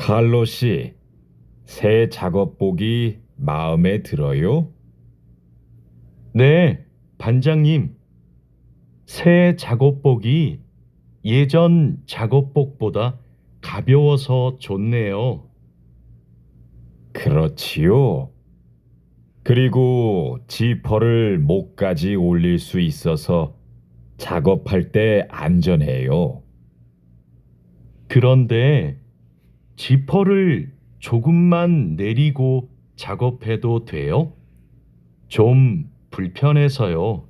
칼로 씨, 새 작업복이 마음에 들어요? 네, 반장님. 새 작업복이 예전 작업복보다 가벼워서 좋네요. 그렇지요. 그리고 지퍼를 목까지 올릴 수 있어서 작업할 때 안전해요. 그런데 지퍼를 조금만 내리고 작업해도 돼요? 좀 불편해서요.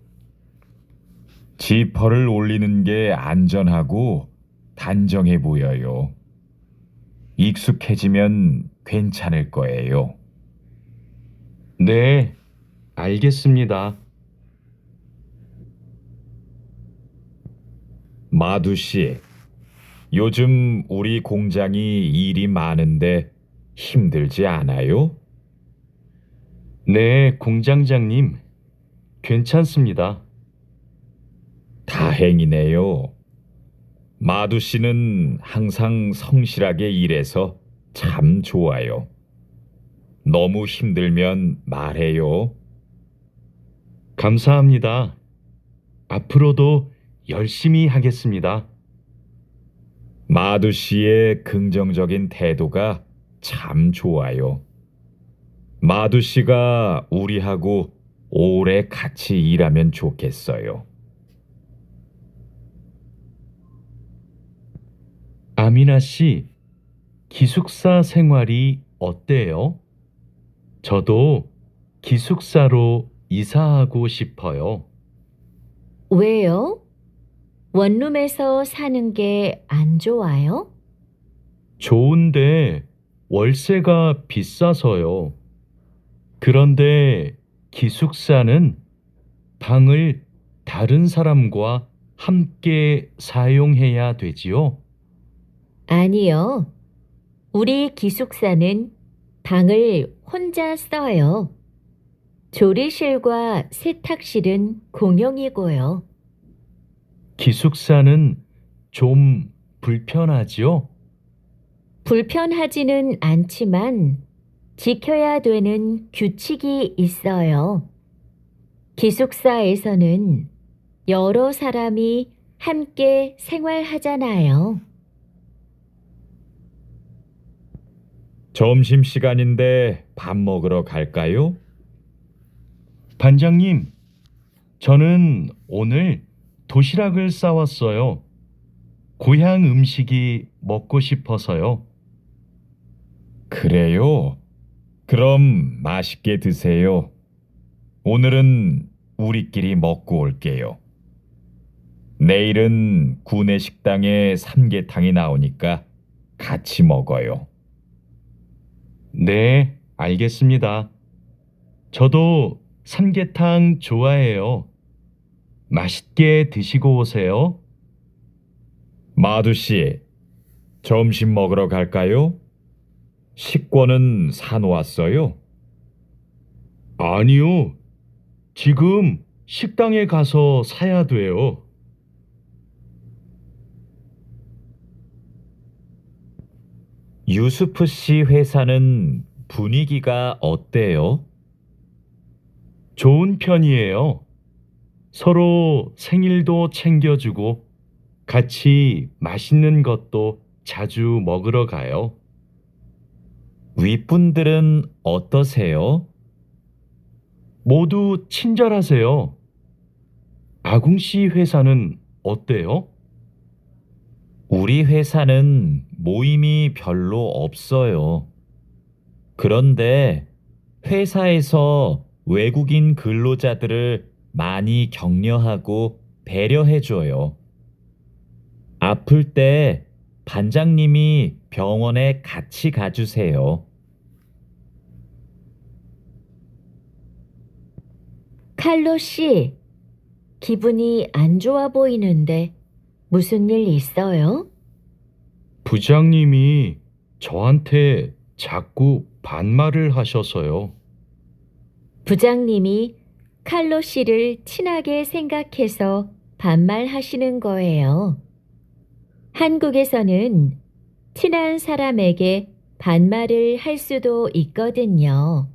지퍼를 올리는 게 안전하고 단정해 보여요. 익숙해지면 괜찮을 거예요. 네, 알겠습니다. 마두 씨, 요즘 우리 공장이 일이 많은데 힘들지 않아요? 네, 공장장님. 괜찮습니다. 다행이네요. 마두 씨는 항상 성실하게 일해서 참 좋아요. 너무 힘들면 말해요. 감사합니다. 앞으로도 열심히 하겠습니다. 마두 씨의 긍정적인 태도가 참 좋아요. 마두 씨가 우리하고 오래 같이 일하면 좋겠어요. 아미나 씨, 기숙사 생활이 어때요? 저도 기숙사로 이사하고 싶어요. 왜요? 원룸에서 사는 게 안 좋아요? 좋은데 월세가 비싸서요. 그런데 기숙사는 방을 다른 사람과 함께 사용해야 되지요? 아니요. 우리 기숙사는 방을 혼자 써요. 조리실과 세탁실은 공용이고요. 기숙사는 좀 불편하지요? 불편하지는 않지만 지켜야 되는 규칙이 있어요. 기숙사에서는 여러 사람이 함께 생활하잖아요. 점심시간인데 밥 먹으러 갈까요? 반장님, 저는 오늘 도시락을 싸왔어요. 고향 음식이 먹고 싶어서요. 그래요. 그럼 맛있게 드세요. 오늘은 우리끼리 먹고 올게요. 내일은 구내 식당에 삼계탕이 나오니까 같이 먹어요. 네, 알겠습니다. 저도 삼계탕 좋아해요. 맛있게 드시고 오세요. 마두 씨, 점심 먹으러 갈까요? 식권은 사놓았어요? 아니요. 지금 식당에 가서 사야 돼요. 유수프 씨 회사는 분위기가 어때요? 좋은 편이에요. 서로 생일도 챙겨주고 같이 맛있는 것도 자주 먹으러 가요. 윗분들은 어떠세요? 모두 친절하세요. 아궁 씨 회사는 어때요? 우리 회사는 모임이 별로 없어요. 그런데 회사에서 외국인 근로자들을 많이 격려하고 배려해줘요. 아플 때 반장님이 병원에 같이 가주세요. 칼로 씨, 기분이 안 좋아 보이는데 무슨 일 있어요? 부장님이 저한테 자꾸 반말을 하셔서요. 부장님이 칼로 씨를 친하게 생각해서 반말하시는 거예요. 한국에서는 친한 사람에게 반말을 할 수도 있거든요.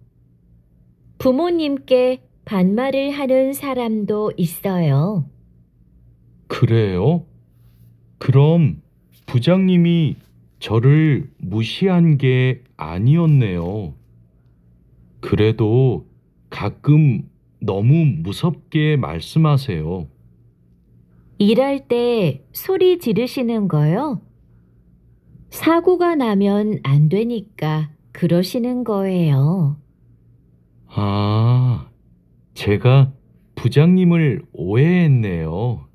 부모님께 반말을 하는 사람도 있어요. 그래요? 그럼 부장님이 저를 무시한 게 아니었네요. 그래도 가끔 너무 무섭게 말씀하세요. 일할 때 소리 지르시는 거요? 사고가 나면 안 되니까 그러시는 거예요. 아, 제가 부장님을 오해했네요.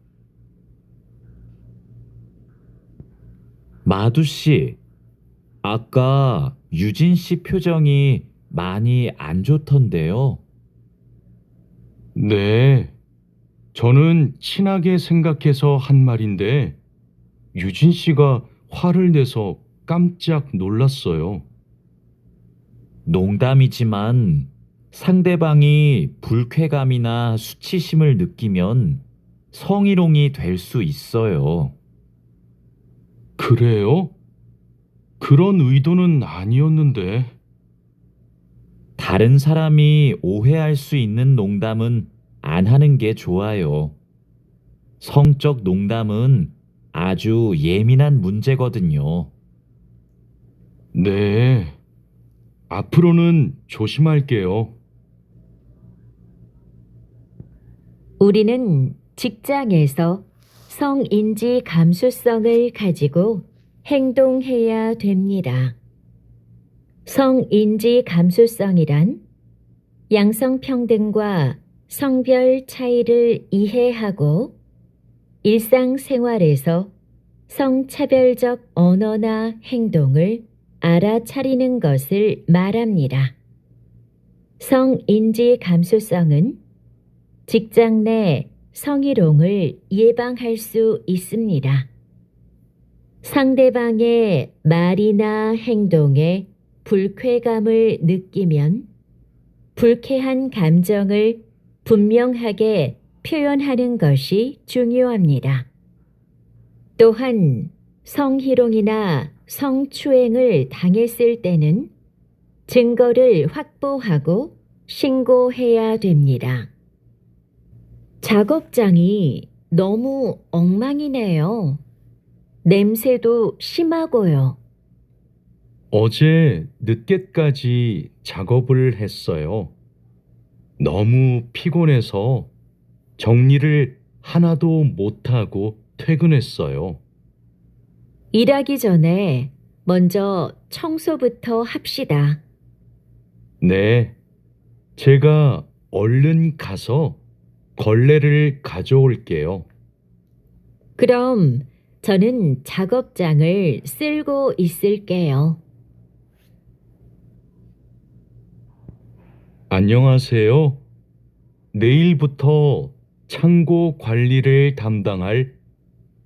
마두 씨, 아까 유진 씨 표정이 많이 안 좋던데요. 네, 저는 친하게 생각해서 한 말인데, 유진 씨가 화를 내서 깜짝 놀랐어요. 농담이지만 상대방이 불쾌감이나 수치심을 느끼면 성희롱이 될 수 있어요. 그래요? 그런 의도는 아니었는데. 다른 사람이 오해할 수 있는 농담은 안 하는 게 좋아요. 성적 농담은 아주 예민한 문제거든요. 네, 앞으로는 조심할게요. 우리는 직장에서 성인지 감수성을 가지고 행동해야 됩니다. 성인지 감수성이란 양성평등과 성별 차이를 이해하고 일상생활에서 성차별적 언어나 행동을 알아차리는 것을 말합니다. 성인지 감수성은 직장 내 성희롱을 예방할 수 있습니다. 상대방의 말이나 행동에 불쾌감을 느끼면 불쾌한 감정을 분명하게 표현하는 것이 중요합니다. 또한 성희롱이나 성추행을 당했을 때는 증거를 확보하고 신고해야 됩니다. 작업장이 너무 엉망이네요. 냄새도 심하고요. 어제 늦게까지 작업을 했어요. 너무 피곤해서 정리를 하나도 못하고 퇴근했어요. 일하기 전에 먼저 청소부터 합시다. 네, 제가 얼른 가서 걸레를 가져올게요. 그럼 저는 작업장을 쓸고 있을게요. 안녕하세요. 내일부터 창고 관리를 담당할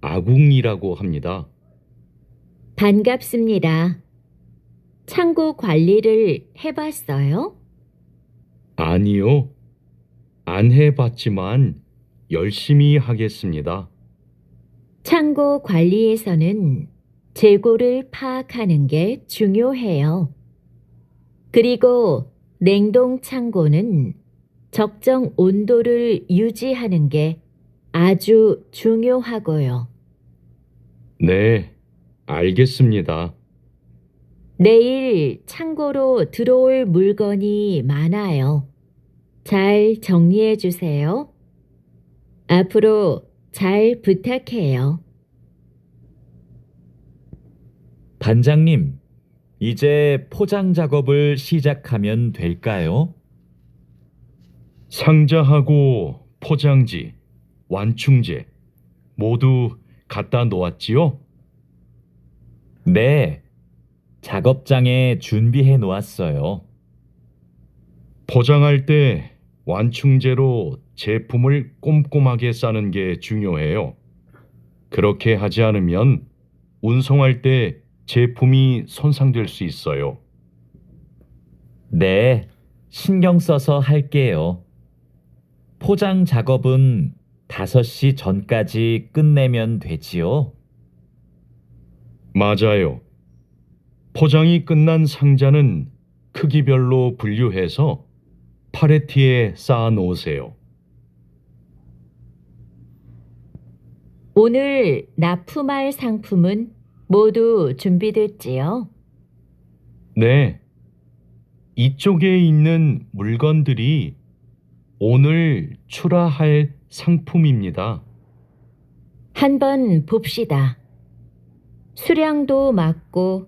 아궁이라고 합니다. 반갑습니다. 창고 관리를 해봤어요? 아니요, 안 해봤지만 열심히 하겠습니다. 창고 관리에서는 재고를 파악하는 게 중요해요. 그리고 냉동 창고는 적정 온도를 유지하는 게 아주 중요하고요. 네, 알겠습니다. 내일 창고로 들어올 물건이 많아요. 잘 정리해 주세요. 앞으로 잘 부탁해요. 반장님, 이제 포장 작업을 시작하면 될까요? 상자하고 포장지, 완충제 모두 갖다 놓았지요? 네, 작업장에 준비해 놓았어요. 포장할 때 완충제로 제품을 꼼꼼하게 싸는 게 중요해요. 그렇게 하지 않으면 운송할 때 제품이 손상될 수 있어요. 네, 신경 써서 할게요. 포장 작업은 5시 전까지 끝내면 되지요? 맞아요. 포장이 끝난 상자는 크기별로 분류해서 파레티에 쌓아 놓으세요. 오늘 납품할 상품은 모두 준비됐지요? 네, 이쪽에 있는 물건들이 오늘 출하할 상품입니다. 한번 봅시다. 수량도 맞고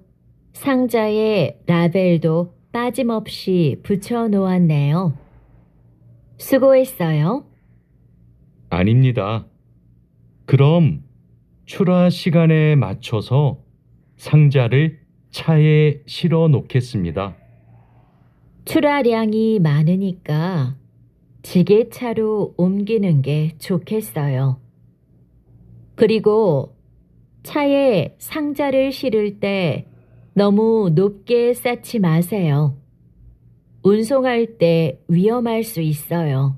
상자에 라벨도 빠짐없이 붙여 놓았네요. 수고했어요. 아닙니다. 그럼 출하 시간에 맞춰서 상자를 차에 실어 놓겠습니다. 출하량이 많으니까 지게차로 옮기는 게 좋겠어요. 그리고 차에 상자를 실을 때 너무 높게 쌓지 마세요. 운송할 때 위험할 수 있어요.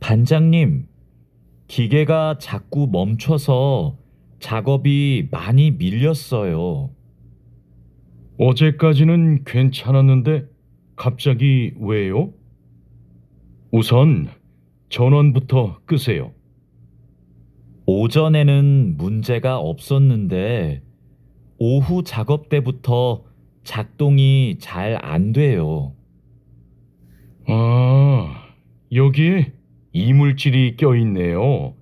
반장님, 기계가 자꾸 멈춰서 작업이 많이 밀렸어요. 어제까지는 괜찮았는데 갑자기 왜요? 우선 전원부터 끄세요. 오전에는 문제가 없었는데 오후 작업 때부터 작동이 잘 안 돼요. 아, 여기에 이물질이 껴있네요.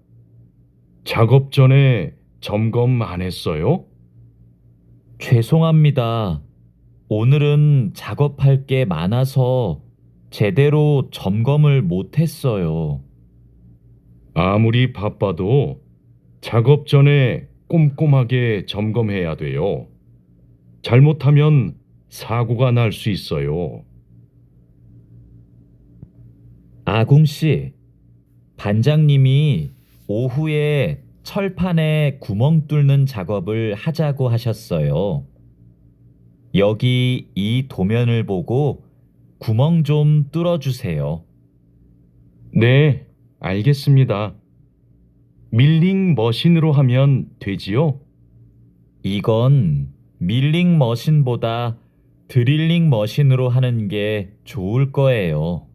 작업 전에 점검 안 했어요? 죄송합니다. 오늘은 작업할 게 많아서 제대로 점검을 못 했어요. 아무리 바빠도 작업 전에 꼼꼼하게 점검해야 돼요. 잘못하면 사고가 날 수 있어요. 아궁 씨, 반장님이 오후에 철판에 구멍 뚫는 작업을 하자고 하셨어요. 여기 이 도면을 보고 구멍 좀 뚫어주세요. 네, 알겠습니다. 밀링 머신으로 하면 되지요? 이건 밀링 머신보다 드릴링 머신으로 하는 게 좋을 거예요.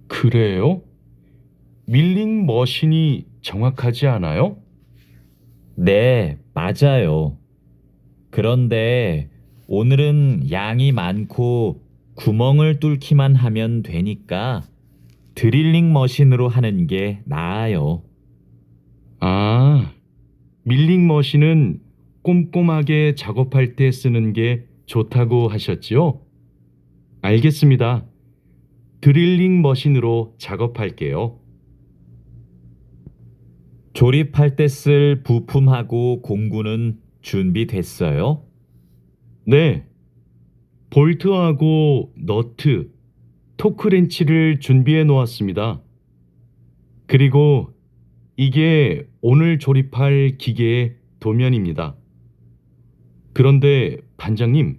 그래요? 밀링 머신이 정확하지 않아요? 네, 맞아요. 그런데 오늘은 양이 많고 구멍을 뚫기만 하면 되니까 드릴링 머신으로 하는 게 나아요. 아, 밀링 머신은 꼼꼼하게 작업할 때 쓰는 게 좋다고 하셨지요? 알겠습니다. 드릴링 머신으로 작업할게요. 조립할 때 쓸 부품하고 공구는 준비됐어요? 네, 볼트하고 너트, 토크렌치를 준비해 놓았습니다. 그리고 이게 오늘 조립할 기계의 도면입니다. 그런데 반장님,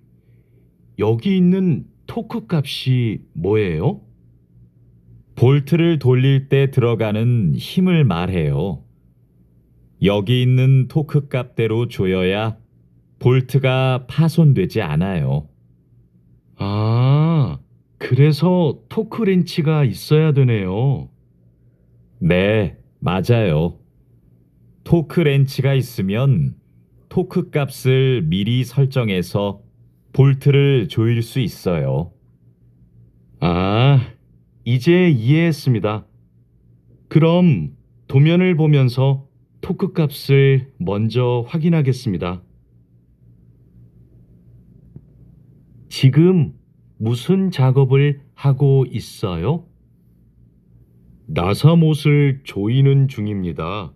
여기 있는 토크 값이 뭐예요? 볼트를 돌릴 때 들어가는 힘을 말해요. 여기 있는 토크 값대로 조여야 볼트가 파손되지 않아요. 아, 그래서 토크 렌치가 있어야 되네요. 네, 맞아요. 토크 렌치가 있으면 토크 값을 미리 설정해서 볼트를 조일 수 있어요. 아, 이제 이해했습니다. 그럼 도면을 보면서 토크 값을 먼저 확인하겠습니다. 지금 무슨 작업을 하고 있어요? 나사못을 조이는 중입니다.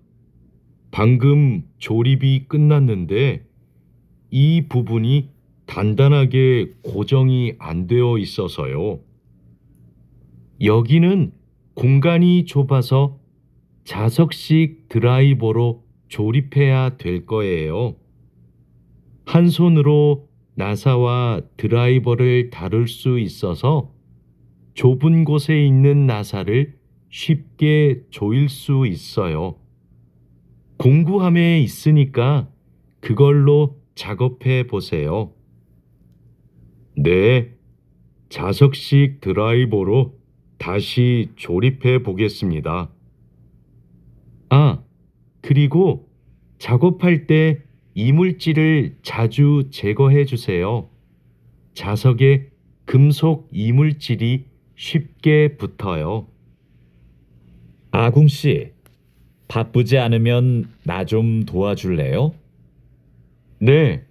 방금 조립이 끝났는데 이 부분이 단단하게 고정이 안 되어 있어서요. 여기는 공간이 좁아서 자석식 드라이버로 조립해야 될 거예요. 한 손으로 나사와 드라이버를 다룰 수 있어서 좁은 곳에 있는 나사를 쉽게 조일 수 있어요. 공구함에 있으니까 그걸로 작업해 보세요. 네, 자석식 드라이버로 다시 조립해 보겠습니다. 아, 그리고 작업할 때 이물질을 자주 제거해 주세요. 자석에 금속 이물질이 쉽게 붙어요. 아궁 씨, 바쁘지 않으면 나 좀 도와줄래요? 네,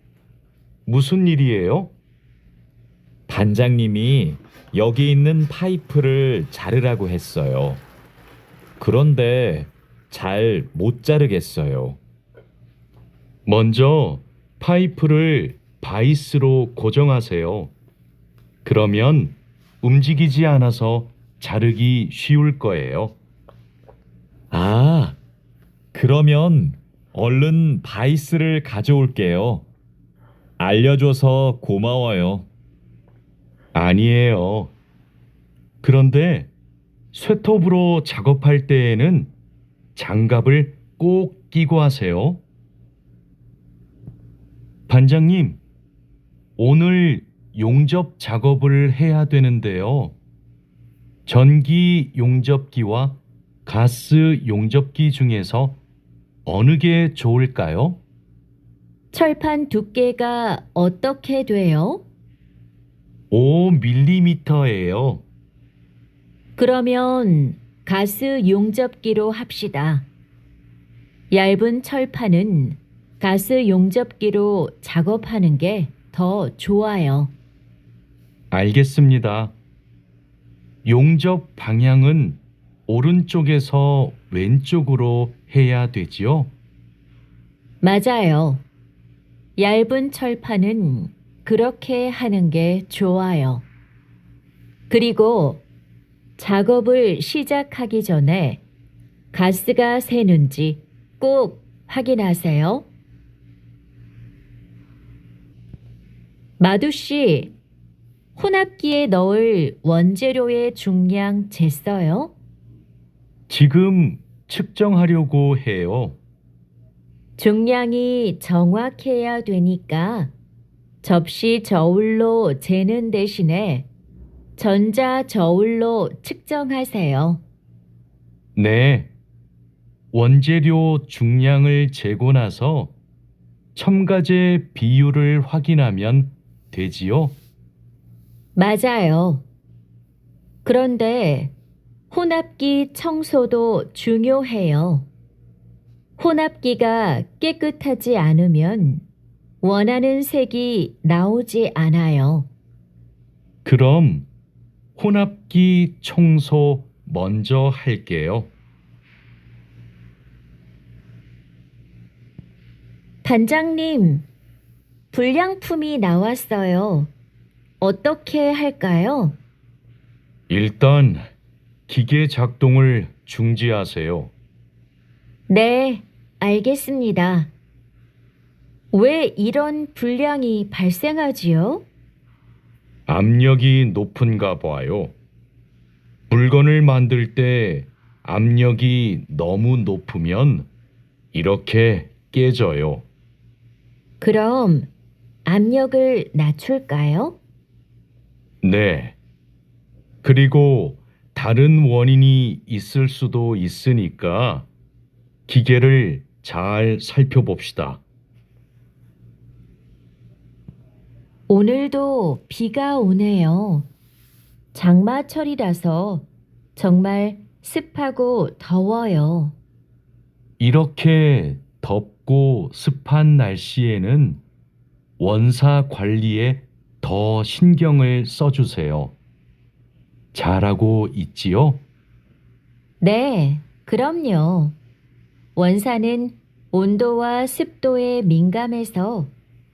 무슨 일이에요? 반장님이 여기 있는 파이프를 자르라고 했어요. 그런데 잘 못 자르겠어요. 먼저 파이프를 바이스로 고정하세요. 그러면 움직이지 않아서 자르기 쉬울 거예요. 아, 그러면 얼른 바이스를 가져올게요. 알려줘서 고마워요. 아니에요. 그런데 쇠톱으로 작업할 때에는 장갑을 꼭 끼고 하세요. 반장님, 오늘 용접 작업을 해야 되는데요. 전기 용접기와 가스 용접기 중에서 어느 게 좋을까요? 철판 두께가 어떻게 돼요? 5mm예요. 그러면 가스 용접기로 합시다. 얇은 철판은 가스 용접기로 작업하는 게 더 좋아요. 알겠습니다. 용접 방향은 오른쪽에서 왼쪽으로 해야 되지요? 맞아요. 얇은 철판은 그렇게 하는 게 좋아요. 그리고 작업을 시작하기 전에 가스가 새는지 꼭 확인하세요. 마두 씨, 혼합기에 넣을 원재료의 중량 쟀어요? 지금 측정하려고 해요. 중량이 정확해야 되니까 접시 저울로 재는 대신에 전자 저울로 측정하세요. 네. 원재료 중량을 재고 나서 첨가제 비율을 확인하면 되지요? 맞아요. 그런데 혼합기 청소도 중요해요. 혼합기가 깨끗하지 않으면 원하는 색이 나오지 않아요. 그럼 혼합기 청소 먼저 할게요. 반장님, 불량품이 나왔어요. 어떻게 할까요? 일단 기계 작동을 중지하세요. 네, 알겠습니다. 왜 이런 불량이 발생하지요? 압력이 높은가 봐요. 물건을 만들 때 압력이 너무 높으면 이렇게 깨져요. 그럼 압력을 낮출까요? 네. 그리고 다른 원인이 있을 수도 있으니까 기계를 잘 살펴봅시다. 오늘도 비가 오네요. 장마철이라서 정말 습하고 더워요. 이렇게 덥고 습한 날씨에는 원사 관리에 더 신경을 써주세요. 잘하고 있지요? 네, 그럼요. 원사는 온도와 습도에 민감해서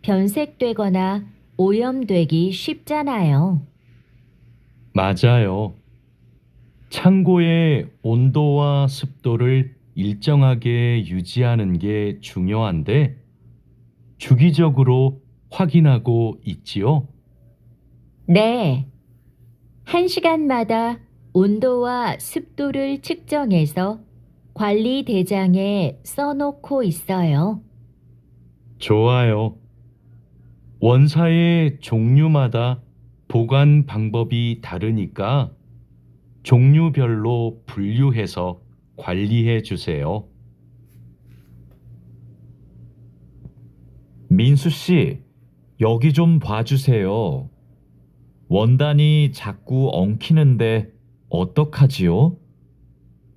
변색되거나 오염되기 쉽잖아요. 맞아요. 창고의 온도와 습도를 일정하게 유지하는 게 중요한데 주기적으로 확인하고 있지요? 네, 1시간마다 온도와 습도를 측정해서 관리 대장에 써놓고 있어요. 좋아요. 원사의 종류마다 보관 방법이 다르니까 종류별로 분류해서 관리해 주세요. 민수 씨, 여기 좀 봐주세요. 원단이 자꾸 엉키는데 어떡하지요?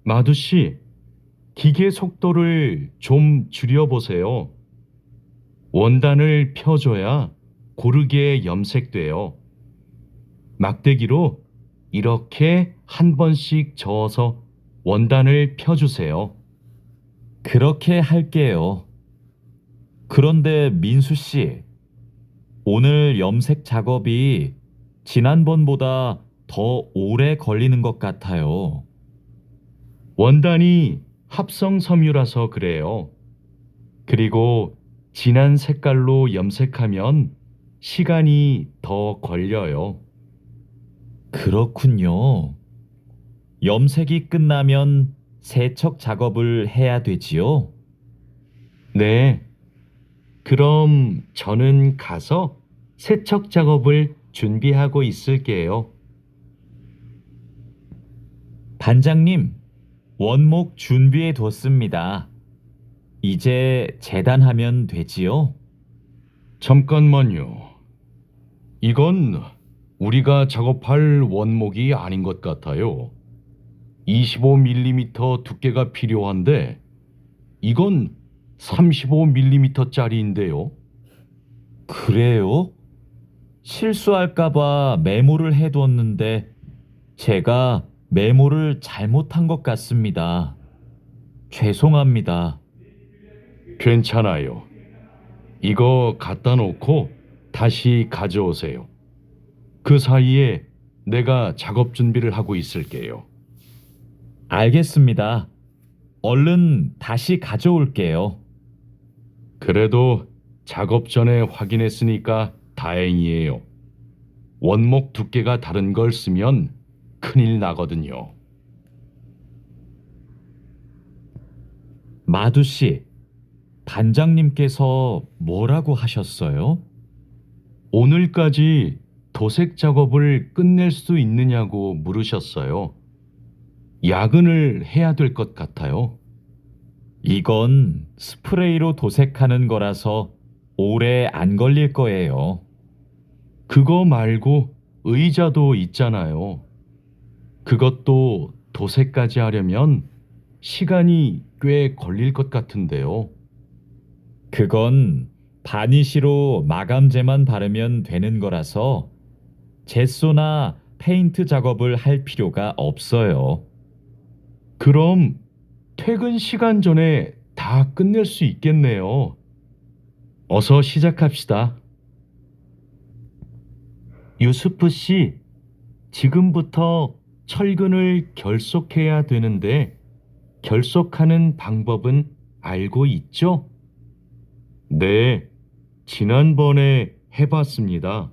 마두 씨, 기계 속도를 좀 줄여보세요. 원단을 펴줘야 고르게 염색돼요. 막대기로 이렇게 한 번씩 저어서 원단을 펴주세요. 그렇게 할게요. 그런데 민수 씨, 오늘 염색 작업이 지난번보다 더 오래 걸리는 것 같아요. 원단이 합성 섬유라서 그래요. 그리고 진한 색깔로 염색하면 시간이 더 걸려요. 그렇군요. 염색이 끝나면 세척 작업을 해야 되지요? 네. 그럼 저는 가서 세척 작업을 준비하고 있을게요. 반장님, 원목 준비해 뒀습니다. 이제 재단하면 되지요? 잠깐만요. 이건 우리가 작업할 원목이 아닌 것 같아요. 25mm 두께가 필요한데 이건 35mm짜리인데요. 그래요? 실수할까봐 메모를 해두었는데 제가 메모를 잘못한 것 같습니다. 죄송합니다. 괜찮아요. 이거 갖다 놓고 다시 가져오세요. 그 사이에 내가 작업 준비를 하고 있을게요. 알겠습니다. 얼른 다시 가져올게요. 그래도 작업 전에 확인했으니까 다행이에요. 원목 두께가 다른 걸 쓰면 큰일 나거든요. 마두 씨, 반장님께서 뭐라고 하셨어요? 오늘까지 도색 작업을 끝낼 수 있느냐고 물으셨어요. 야근을 해야 될 것 같아요. 이건 스프레이로 도색하는 거라서 오래 안 걸릴 거예요. 그거 말고 의자도 있잖아요. 그것도 도색까지 하려면 시간이 꽤 걸릴 것 같은데요. 그건 바니쉬로 마감제만 바르면 되는 거라서 젯소나 페인트 작업을 할 필요가 없어요. 그럼 퇴근 시간 전에 다 끝낼 수 있겠네요. 어서 시작합시다. 유스프 씨, 지금부터 철근을 결속해야 되는데 결속하는 방법은 알고 있죠? 네, 지난번에 해봤습니다.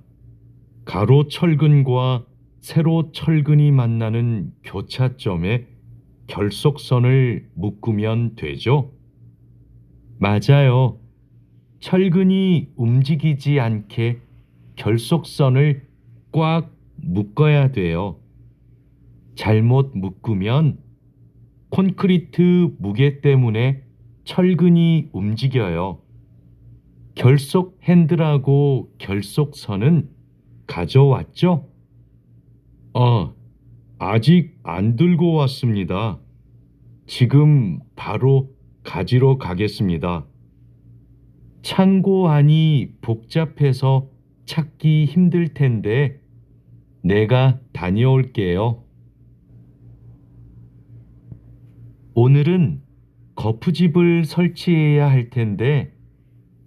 가로 철근과 세로 철근이 만나는 교차점에 결속선을 묶으면 되죠? 맞아요. 철근이 움직이지 않게 결속선을 꽉 묶어야 돼요. 잘못 묶으면 콘크리트 무게 때문에 철근이 움직여요. 결속 핸들하고 결속선은 가져왔죠? 아직 안 들고 왔습니다. 지금 바로 가지러 가겠습니다. 창고 안이 복잡해서 찾기 힘들 텐데 내가 다녀올게요. 오늘은 거푸집을 설치해야 할 텐데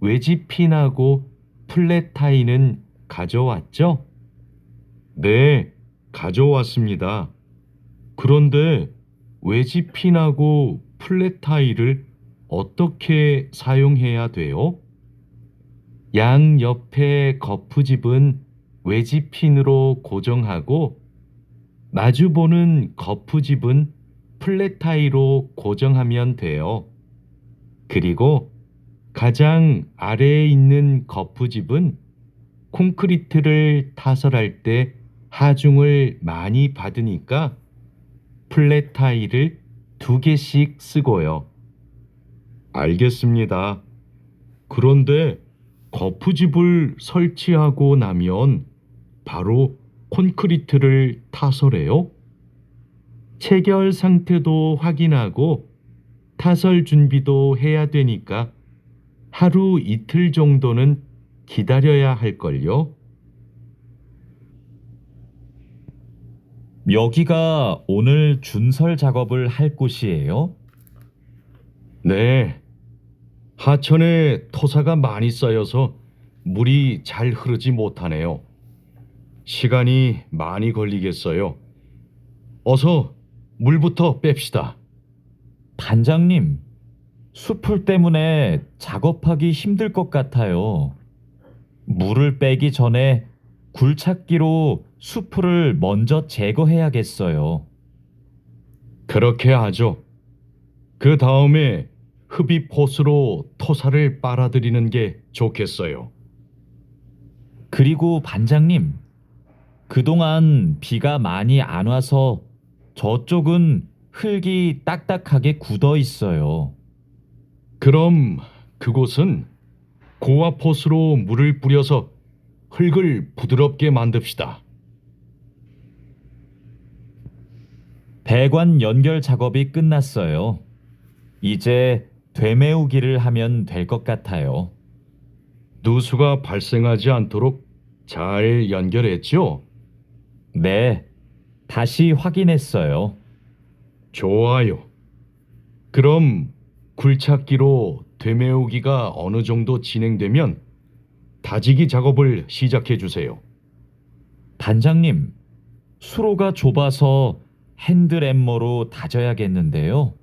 외집핀하고 플랫타이는 가져왔죠? 네, 가져왔습니다. 그런데 외집핀하고 플랫타이를 어떻게 사용해야 돼요? 양 옆에 거푸집은 외집핀으로 고정하고 마주보는 거푸집은 플랫 타일로 고정하면 돼요. 그리고 가장 아래에 있는 거푸집은 콘크리트를 타설할 때 하중을 많이 받으니까 플랫 타일을 2개씩 쓰고요. 알겠습니다. 그런데 거푸집을 설치하고 나면 바로 콘크리트를 타설해요? 체결 상태도 확인하고 타설 준비도 해야 되니까 하루 이틀 정도는 기다려야 할걸요? 여기가 오늘 준설 작업을 할 곳이에요? 네. 하천에 토사가 많이 쌓여서 물이 잘 흐르지 못하네요. 시간이 많이 걸리겠어요. 어서 물부터 뺍시다. 반장님, 숲풀 때문에 작업하기 힘들 것 같아요. 물을 빼기 전에 굴착기로 숲풀을 먼저 제거해야겠어요. 그렇게 하죠. 그 다음에 흡입 호스로 토사를 빨아들이는 게 좋겠어요. 그리고 반장님, 그동안 비가 많이 안 와서 저쪽은 흙이 딱딱하게 굳어 있어요. 그럼 그곳은 고압 호스로 물을 뿌려서 흙을 부드럽게 만듭시다. 배관 연결 작업이 끝났어요. 이제 되메우기를 하면 될 것 같아요. 누수가 발생하지 않도록 잘 연결했죠? 네, 다시 확인했어요. 좋아요. 그럼 굴착기로 되메우기가 어느 정도 진행되면 다지기 작업을 시작해 주세요. 반장님, 수로가 좁아서 핸드램머로 다져야겠는데요.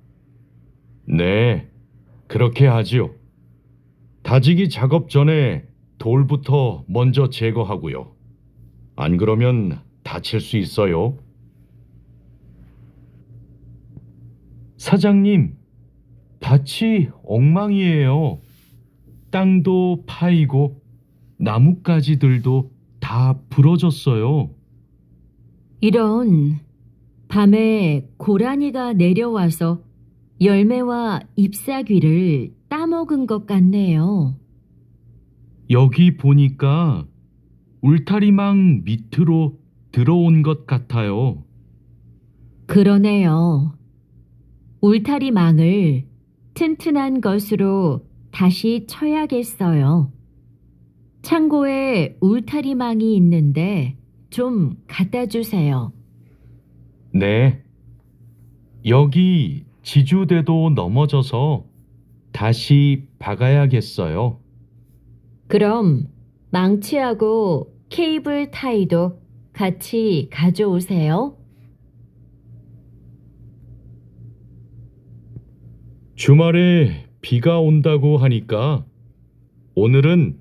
네, 그렇게 하지요. 다지기 작업 전에 돌부터 먼저 제거하고요. 안 그러면 다칠 수 있어요. 사장님, 밭이 엉망이에요. 땅도 파이고 나뭇가지들도 다 부러졌어요. 이런, 밤에 고라니가 내려와서 열매와 잎사귀를 따먹은 것 같네요. 여기 보니까 울타리망 밑으로 들어온 것 같아요. 그러네요. 울타리망을 튼튼한 것으로 다시 쳐야겠어요. 창고에 울타리망이 있는데 좀 갖다 주세요. 네. 여기 지주대도 넘어져서 다시 박아야겠어요. 그럼 망치하고 케이블 타이도 같이 가져오세요. 주말에 비가 온다고 하니까 오늘은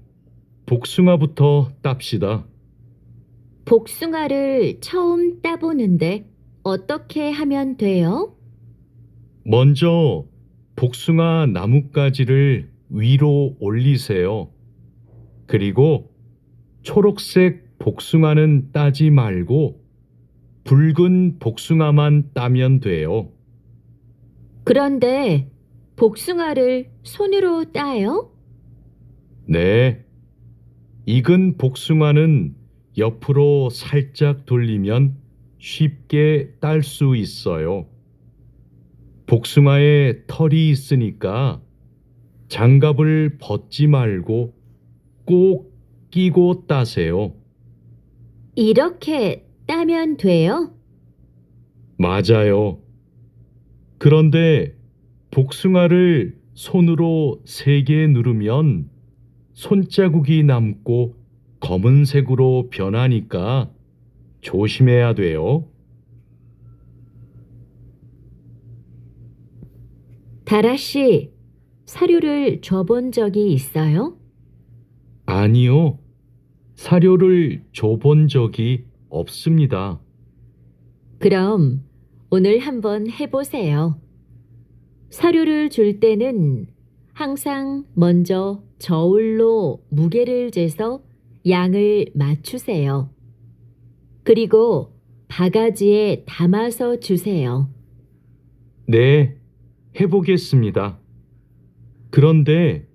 복숭아부터 땁시다. 복숭아를 처음 따보는데 어떻게 하면 돼요? 먼저 복숭아 나뭇가지를 위로 올리세요. 그리고 초록색 복숭아는 따지 말고 붉은 복숭아만 따면 돼요. 그런데 복숭아를 손으로 따요? 네. 익은 복숭아는 옆으로 살짝 돌리면 쉽게 딸 수 있어요. 복숭아에 털이 있으니까 장갑을 벗지 말고 꼭 끼고 따세요. 이렇게 따면 돼요? 맞아요. 그런데 복숭아를 손으로 세게 누르면 손자국이 남고 검은색으로 변하니까 조심해야 돼요. 다라 씨, 사료를 줘본 적이 있어요? 아니요. 사료를 줘본 적이 없습니다. 그럼 오늘 한번 해보세요. 사료를 줄 때는 항상 먼저 저울로 무게를 재서 양을 맞추세요. 그리고 바가지에 담아서 주세요. 네, 해보겠습니다. 그런데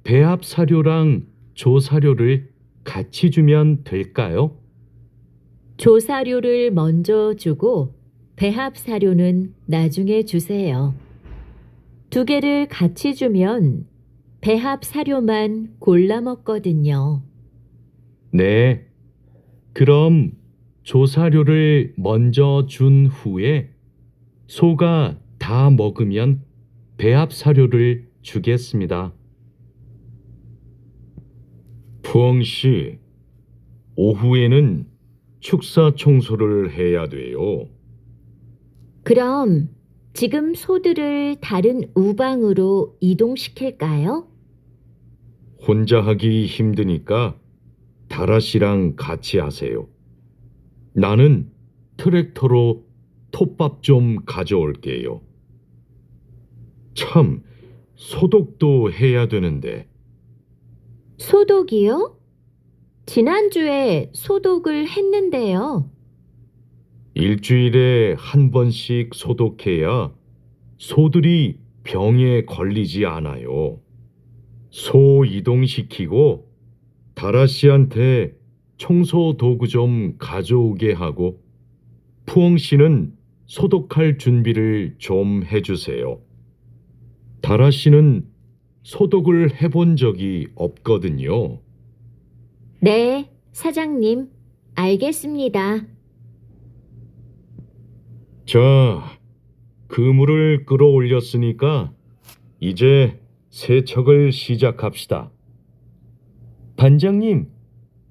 배합 사료랑 조사료를 같이 주면 될까요? 조사료를 먼저 주고 배합 사료는 나중에 주세요. 두 개를 같이 주면 배합 사료만 골라 먹거든요. 네, 그럼 조사료를 먼저 준 후에 소가 다 먹으면 배합 사료를 주겠습니다. 푸엉 씨, 오후에는 축사 청소를 해야 돼요. 그럼 지금 소들을 다른 우방으로 이동시킬까요? 혼자 하기 힘드니까 다라 씨랑 같이 하세요. 나는 트랙터로 톱밥 좀 가져올게요. 참, 소독도 해야 되는데. 소독이요? 지난주에 소독을 했는데요. 일주일에 한 번씩 소독해야 소들이 병에 걸리지 않아요. 소 이동시키고 다라 씨한테 청소 도구 좀 가져오게 하고 푸엉 씨는 소독할 준비를 좀 해주세요. 다라 씨는 소독을 해본 적이 없거든요. 네, 사장님, 알겠습니다. 자, 그물을 끌어올렸으니까 이제 세척을 시작합시다. 반장님,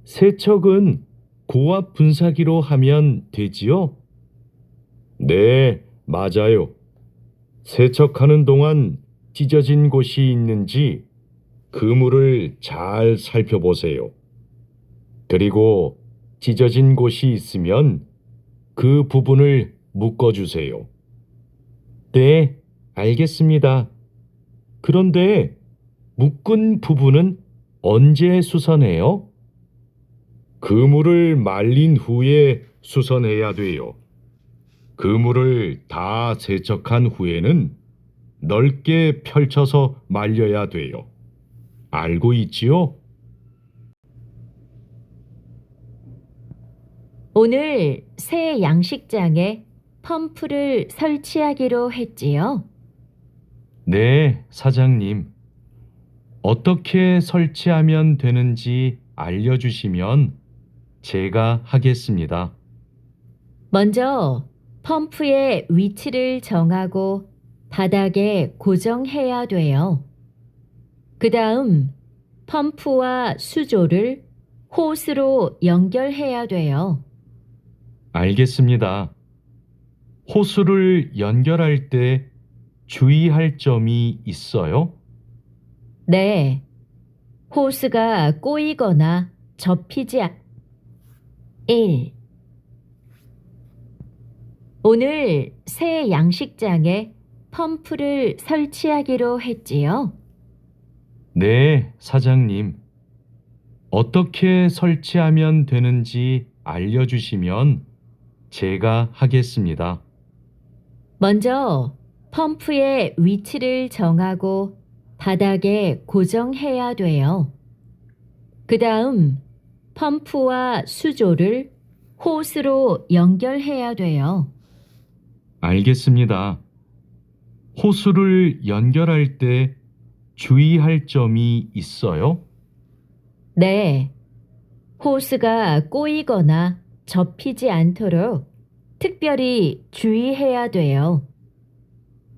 세척은 고압 분사기로 하면 되지요? 네, 맞아요. 세척하는 동안 찢어진 곳이 있는지 그물을 잘 살펴보세요. 그리고 찢어진 곳이 있으면 그 부분을 묶어주세요. 네, 알겠습니다. 그런데 묶은 부분은 언제 수선해요? 그물을 말린 후에 수선해야 돼요. 그물을 다 세척한 후에는 넓게 펼쳐서 말려야 돼요. 알고 있지요? 오늘 새 양식장에 펌프를 설치하기로 했지요. 네, 사장님. 어떻게 설치하면 되는지 알려주시면 제가 하겠습니다. 먼저 펌프의 위치를 정하고 바닥에 고정해야 돼요. 그 다음 펌프와 수조를 호스로 연결해야 돼요. 알겠습니다. 호수를 연결할 때 주의할 점이 있어요? 네, 호스가 꼬이거나 접히지 않... 1. 오늘 새 양식장에 펌프를 설치하기로 했지요. 네, 사장님. 어떻게 설치하면 되는지 알려주시면 제가 하겠습니다. 먼저 펌프의 위치를 정하고 바닥에 고정해야 돼요. 그 다음 펌프와 수조를 호스로 연결해야 돼요. 알겠습니다. 호수를 연결할 때 주의할 점이 있어요? 네, 호스가 꼬이거나 접히지 않도록 특별히 주의해야 돼요.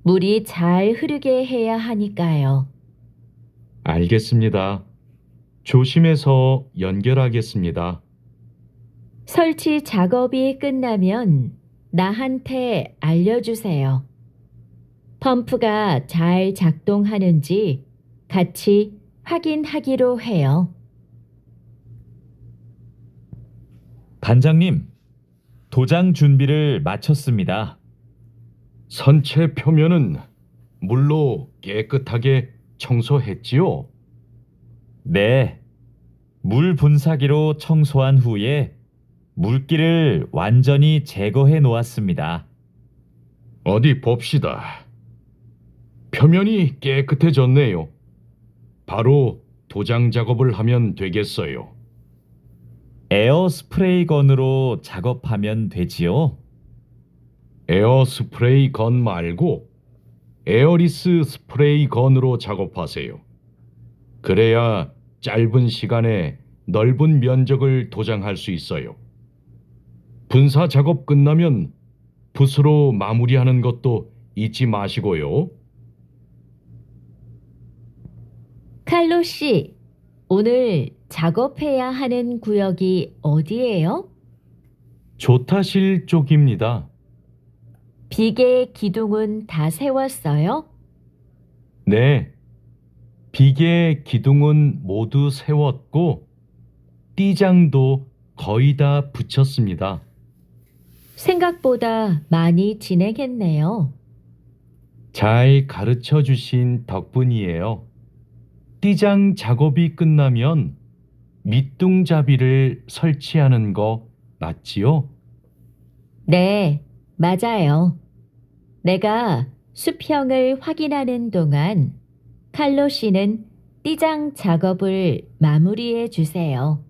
물이 잘 흐르게 해야 하니까요. 알겠습니다. 조심해서 연결하겠습니다. 설치 작업이 끝나면 나한테 알려주세요. 펌프가 잘 작동하는지 같이 확인하기로 해요. 반장님, 도장 준비를 마쳤습니다. 선체 표면은 물로 깨끗하게 청소했지요? 네. 물 분사기로 청소한 후에 물기를 완전히 제거해 놓았습니다. 어디 봅시다. 표면이 깨끗해졌네요. 바로 도장 작업을 하면 되겠어요. 에어 스프레이 건으로 작업하면 되지요? 에어 스프레이 건 말고 에어리스 스프레이 건으로 작업하세요. 그래야 짧은 시간에 넓은 면적을 도장할 수 있어요. 분사 작업 끝나면 붓으로 마무리하는 것도 잊지 마시고요. 칼로 씨, 오늘 작업해야 하는 구역이 어디예요? 조타실 쪽입니다. 비계 기둥은 다 세웠어요? 네. 비계 기둥은 모두 세웠고 띠장도 거의 다 붙였습니다. 생각보다 많이 진행했네요. 잘 가르쳐 주신 덕분이에요. 띠장 작업이 끝나면 밑둥잡이를 설치하는 거 맞지요? 네, 맞아요. 내가 수평을 확인하는 동안 칼로 씨는 띠장 작업을 마무리해 주세요.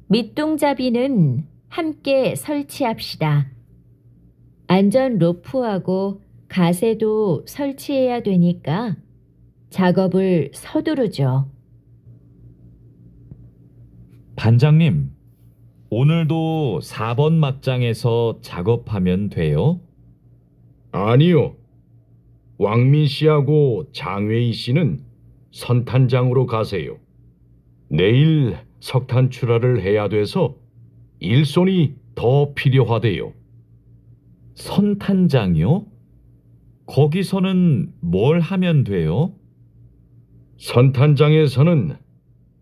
밑둥잡이는 함께 설치합시다. 안전 로프하고 가세도 설치해야 되니까 작업을 서두르죠. 반장님, 오늘도 4번 막장에서 작업하면 돼요? 아니요. 왕민 씨하고 장웨이 씨는 선탄장으로 가세요. 내일 석탄 출하를 해야 돼서 일손이 더 필요하대요. 선탄장이요? 거기서는 뭘 하면 돼요? 선탄장에서는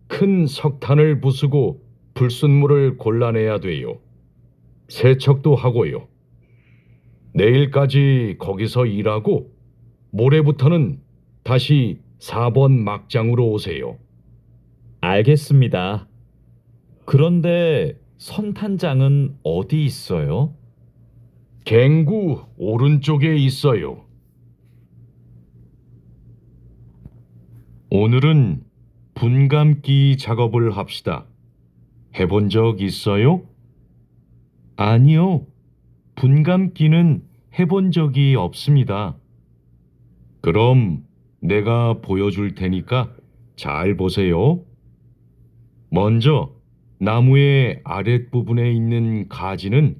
큰 석탄을 부수고 불순물을 골라내야 돼요. 세척도 하고요. 내일까지 거기서 일하고 모레부터는 다시 4번 막장으로 오세요. 알겠습니다. 그런데 선탄장은 어디 있어요? 갱구 오른쪽에 있어요. 오늘은 분감기 작업을 합시다. 해본 적 있어요? 아니요. 분감기는 해본 적이 없습니다. 그럼 내가 보여줄 테니까 잘 보세요. 먼저 나무의 아랫부분에 있는 가지는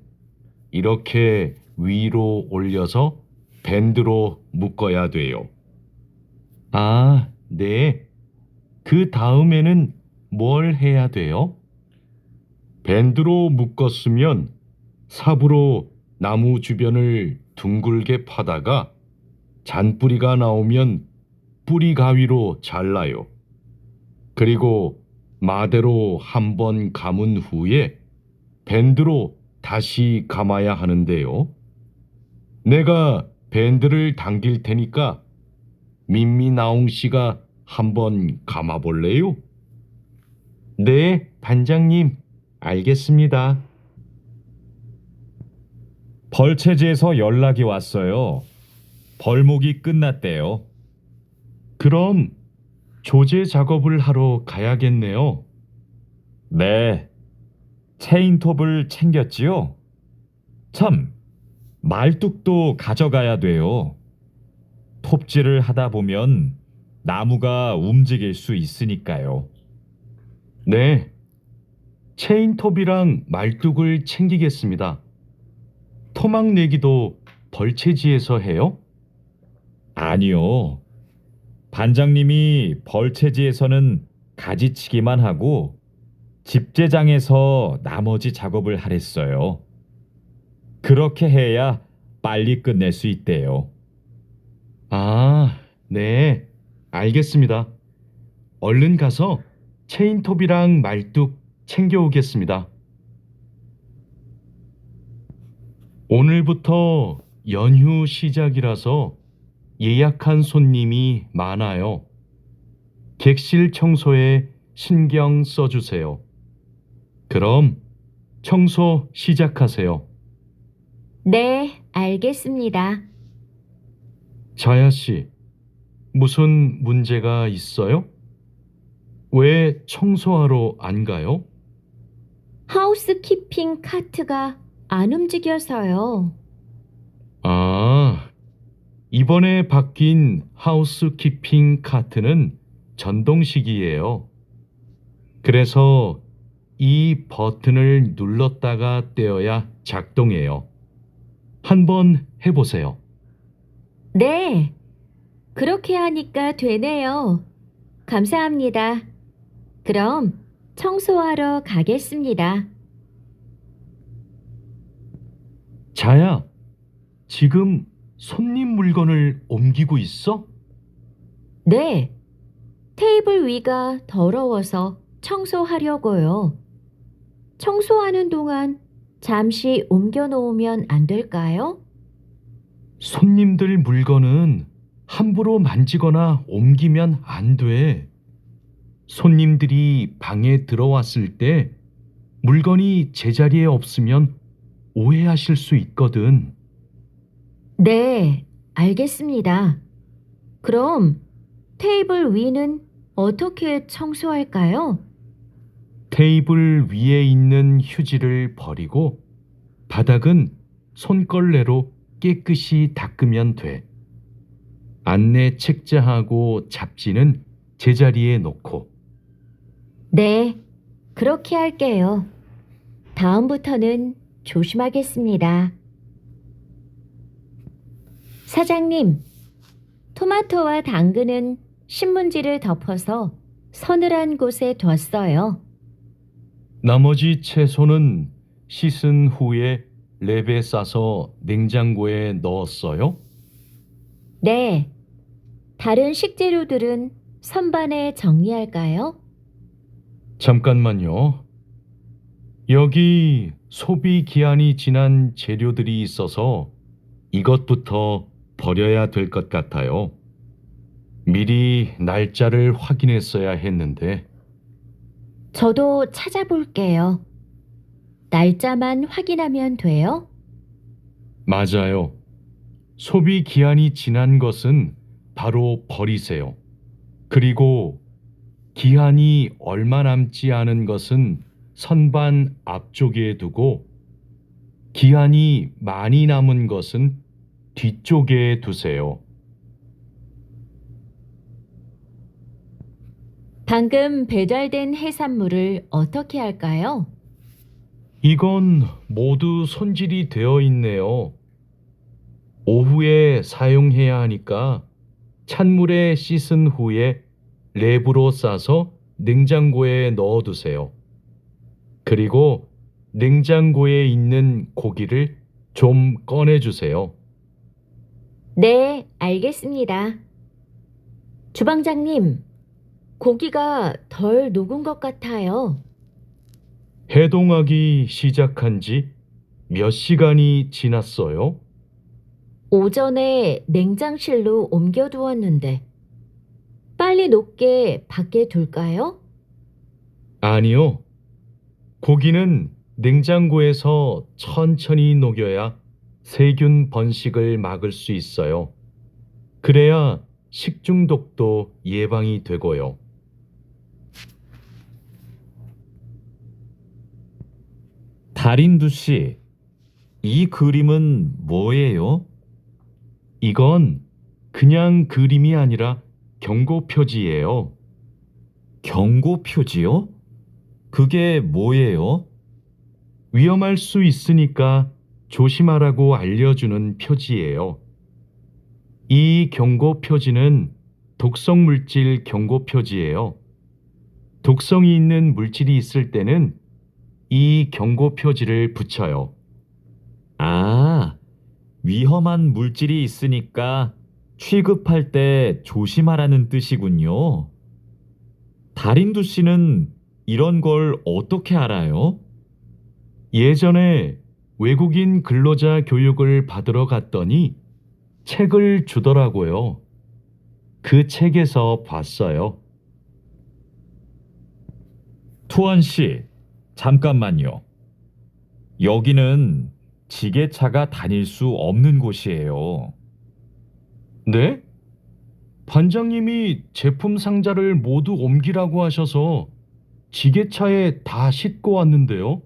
이렇게 위로 올려서 밴드로 묶어야 돼요. 아, 네. 그 다음에는 뭘 해야 돼요? 밴드로 묶었으면 삽으로 나무 주변을 둥글게 파다가 잔뿌리가 나오면 뿌리 가위로 잘라요. 그리고 마대로 한 번 감은 후에 밴드로 다시 감아야 하는데요. 내가 밴드를 당길 테니까 민미나옹 씨가 한번 감아볼래요? 네, 반장님. 알겠습니다. 벌채지에서 연락이 왔어요. 벌목이 끝났대요. 그럼 조제 작업을 하러 가야겠네요. 네. 체인톱을 챙겼지요? 참, 말뚝도 가져가야 돼요. 톱질을 하다 보면 나무가 움직일 수 있으니까요. 네. 체인톱이랑 말뚝을 챙기겠습니다. 토막 내기도 벌채지에서 해요? 아니요. 반장님이 벌채지에서는 가지치기만 하고 집재장에서 나머지 작업을 하랬어요. 그렇게 해야 빨리 끝낼 수 있대요. 아, 네. 알겠습니다. 얼른 가서 체인톱이랑 말뚝 챙겨오겠습니다. 오늘부터 연휴 시작이라서 예약한 손님이 많아요. 객실 청소에 신경 써주세요. 그럼 청소 시작하세요. 네, 알겠습니다. 자야 씨, 무슨 문제가 있어요? 왜 청소하러 안 가요? 하우스키핑 카트가 안 움직여서요. 아, 이번에 바뀐 하우스키핑 카트는 전동식이에요. 그래서 이 버튼을 눌렀다가 떼어야 작동해요. 한번 해보세요. 네, 그렇게 하니까 되네요. 감사합니다. 그럼 청소하러 가겠습니다. 자야, 지금 손님 물건을 옮기고 있어? 네, 테이블 위가 더러워서 청소하려고요. 청소하는 동안 잠시 옮겨 놓으면 안 될까요? 손님들 물건은 함부로 만지거나 옮기면 안 돼. 손님들이 방에 들어왔을 때 물건이 제자리에 없으면 오해하실 수 있거든. 네, 알겠습니다. 그럼 테이블 위는 어떻게 청소할까요? 테이블 위에 있는 휴지를 버리고 바닥은 손걸레로 깨끗이 닦으면 돼. 안내 책자하고 잡지는 제자리에 놓고. 네, 그렇게 할게요. 다음부터는 조심하겠습니다. 사장님, 토마토와 당근은 신문지를 덮어서 서늘한 곳에 뒀어요. 나머지 채소는 씻은 후에 랩에 싸서 냉장고에 넣었어요? 네, 다른 식재료들은 선반에 정리할까요? 잠깐만요. 여기 소비 기한이 지난 재료들이 있어서 이것부터 버려야 될 것 같아요. 미리 날짜를 확인했어야 했는데. 저도 찾아볼게요. 날짜만 확인하면 돼요? 맞아요. 소비 기한이 지난 것은 바로 버리세요. 그리고 기한이 얼마 남지 않은 것은 선반 앞쪽에 두고 기한이 많이 남은 것은 뒤쪽에 두세요. 방금 배달된 해산물을 어떻게 할까요? 이건 모두 손질이 되어 있네요. 오후에 사용해야 하니까 찬물에 씻은 후에 랩으로 싸서 냉장고에 넣어두세요. 그리고 냉장고에 있는 고기를 좀 꺼내주세요. 네, 알겠습니다. 주방장님, 고기가 덜 녹은 것 같아요. 해동하기 시작한 지 몇 시간이 지났어요? 오전에 냉장실로 옮겨두었는데, 빨리 녹게 밖에 둘까요? 아니요. 고기는 냉장고에서 천천히 녹여야 세균 번식을 막을 수 있어요. 그래야 식중독도 예방이 되고요. 달인두 씨, 이 그림은 뭐예요? 이건 그냥 그림이 아니라 경고 표지예요. 경고 표지요? 그게 뭐예요? 위험할 수 있으니까 조심하라고 알려주는 표지예요. 이 경고 표지는 독성 물질 경고 표지예요. 독성이 있는 물질이 있을 때는 이 경고 표지를 붙여요. 아, 위험한 물질이 있으니까 취급할 때 조심하라는 뜻이군요. 달인두 씨는 이런 걸 어떻게 알아요? 예전에 외국인 근로자 교육을 받으러 갔더니 책을 주더라고요. 그 책에서 봤어요. 투원 씨, 잠깐만요. 여기는 지게차가 다닐 수 없는 곳이에요. 네? 반장님이 제품 상자를 모두 옮기라고 하셔서 지게차에 다 싣고 왔는데요.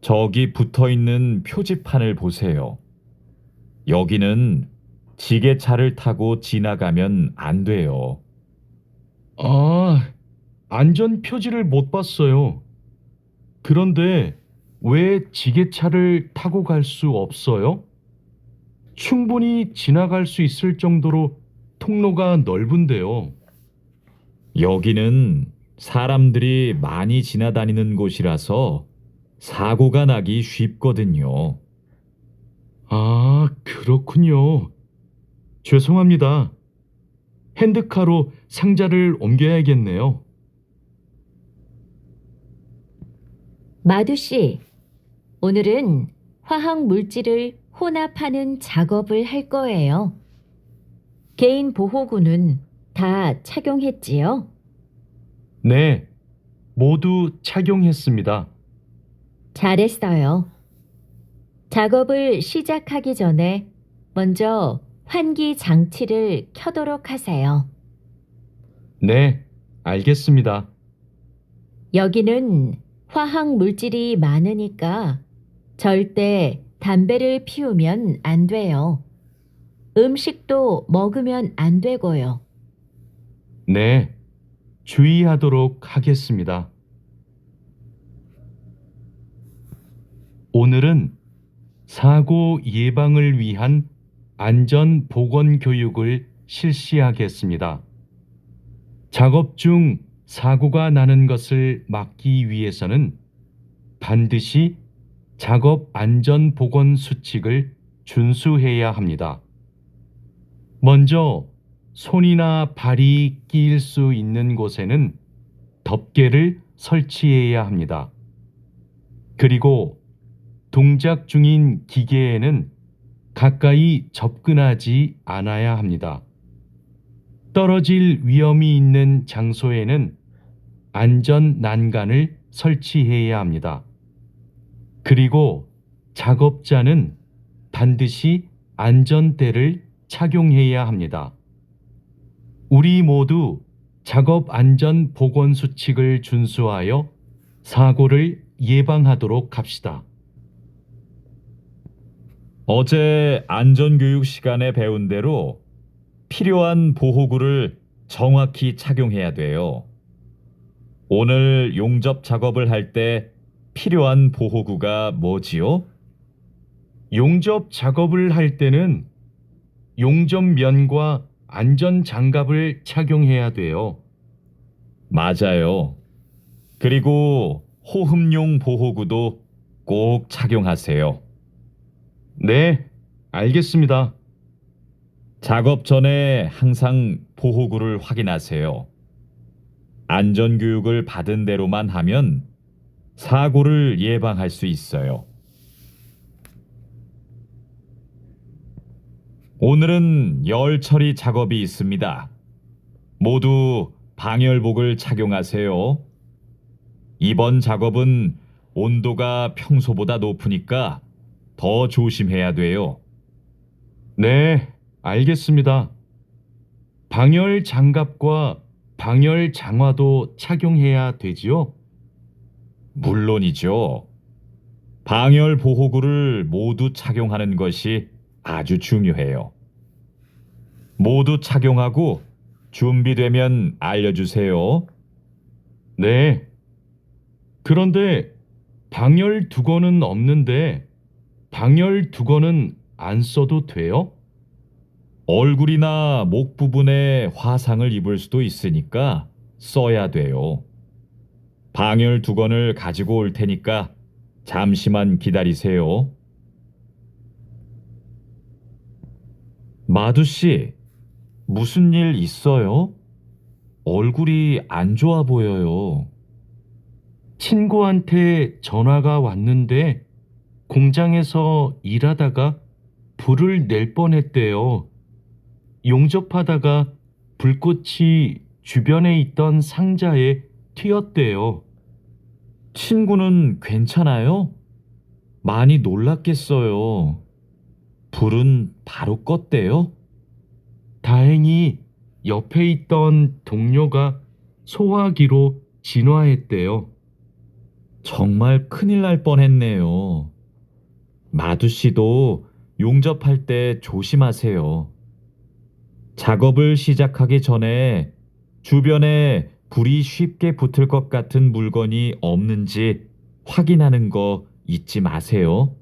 저기 붙어 있는 표지판을 보세요. 여기는 지게차를 타고 지나가면 안 돼요. 아, 안전 표지를 못 봤어요. 그런데 왜 지게차를 타고 갈 수 없어요? 충분히 지나갈 수 있을 정도로 통로가 넓은데요. 여기는 사람들이 많이 지나다니는 곳이라서 사고가 나기 쉽거든요. 아, 그렇군요. 죄송합니다. 핸드카로 상자를 옮겨야겠네요. 마두 씨, 오늘은 화학 물질을 혼합하는 작업을 할 거예요. 개인 보호구는 다 착용했지요? 네, 모두 착용했습니다. 잘했어요. 작업을 시작하기 전에 먼저 환기 장치를 켜도록 하세요. 네, 알겠습니다. 여기는 화학 물질이 많으니까 절대 담배를 피우면 안 돼요. 음식도 먹으면 안 되고요. 네, 주의하도록 하겠습니다. 오늘은 사고 예방을 위한 안전 보건 교육을 실시하겠습니다. 작업 중 사고가 나는 것을 막기 위해서는 반드시 작업 안전 보건 수칙을 준수해야 합니다. 먼저 손이나 발이 끼일 수 있는 곳에는 덮개를 설치해야 합니다. 그리고 동작 중인 기계에는 가까이 접근하지 않아야 합니다. 떨어질 위험이 있는 장소에는 안전 난간을 설치해야 합니다. 그리고 작업자는 반드시 안전대를 착용해야 합니다. 우리 모두 작업 안전 보건 수칙을 준수하여 사고를 예방하도록 합시다. 어제 안전교육 시간에 배운 대로 필요한 보호구를 정확히 착용해야 돼요. 오늘 용접 작업을 할 때 필요한 보호구가 뭐지요? 용접 작업을 할 때는 용접면과 안전 장갑을 착용해야 돼요. 맞아요. 그리고 호흡용 보호구도 꼭 착용하세요. 네, 알겠습니다. 작업 전에 항상 보호구를 확인하세요. 안전교육을 받은 대로만 하면 사고를 예방할 수 있어요. 오늘은 열 처리 작업이 있습니다. 모두 방열복을 착용하세요. 이번 작업은 온도가 평소보다 높으니까 더 조심해야 돼요. 네, 알겠습니다. 방열 장갑과 방열 장화도 착용해야 되지요? 물론이죠. 방열 보호구를 모두 착용하는 것이 아주 중요해요. 모두 착용하고 준비되면 알려주세요. 네. 그런데 방열 두건은 없는데 방열 두건은 안 써도 돼요? 얼굴이나 목 부분에 화상을 입을 수도 있으니까 써야 돼요. 방열 두건을 가지고 올 테니까 잠시만 기다리세요. 마두 씨, 무슨 일 있어요? 얼굴이 안 좋아 보여요. 친구한테 전화가 왔는데 공장에서 일하다가 불을 낼 뻔했대요. 용접하다가 불꽃이 주변에 있던 상자에 튀었대요. 친구는 괜찮아요? 많이 놀랐겠어요. 불은 바로 껐대요? 다행히 옆에 있던 동료가 소화기로 진화했대요. 정말 큰일 날 뻔했네요. 마두 씨도 용접할 때 조심하세요. 작업을 시작하기 전에 주변에 불이 쉽게 붙을 것 같은 물건이 없는지 확인하는 거 잊지 마세요.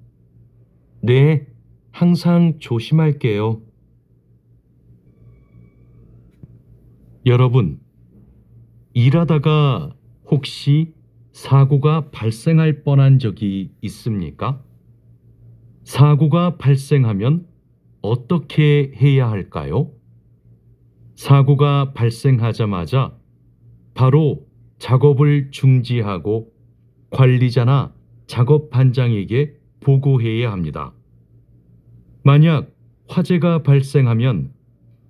네, 항상 조심할게요. 여러분, 일하다가 혹시 사고가 발생할 뻔한 적이 있습니까? 사고가 발생하면 어떻게 해야 할까요? 사고가 발생하자마자 바로 작업을 중지하고 관리자나 작업 반장에게 보고해야 합니다. 만약 화재가 발생하면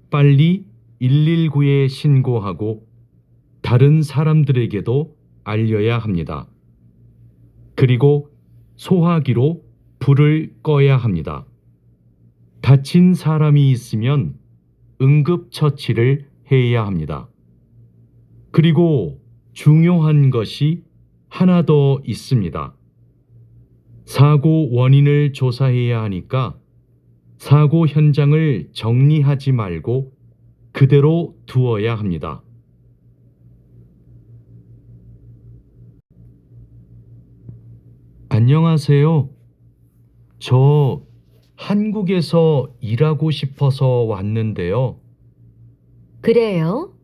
빨리 119에 신고하고 다른 사람들에게도 알려야 합니다. 그리고 소화기로 불을 꺼야 합니다. 다친 사람이 있으면 응급처치를 해야 합니다. 그리고 중요한 것이 하나 더 있습니다. 사고 원인을 조사해야 하니까 사고 현장을 정리하지 말고 그대로 두어야 합니다. 안녕하세요. 저 한국에서 일하고 싶어서 왔는데요. 그래요?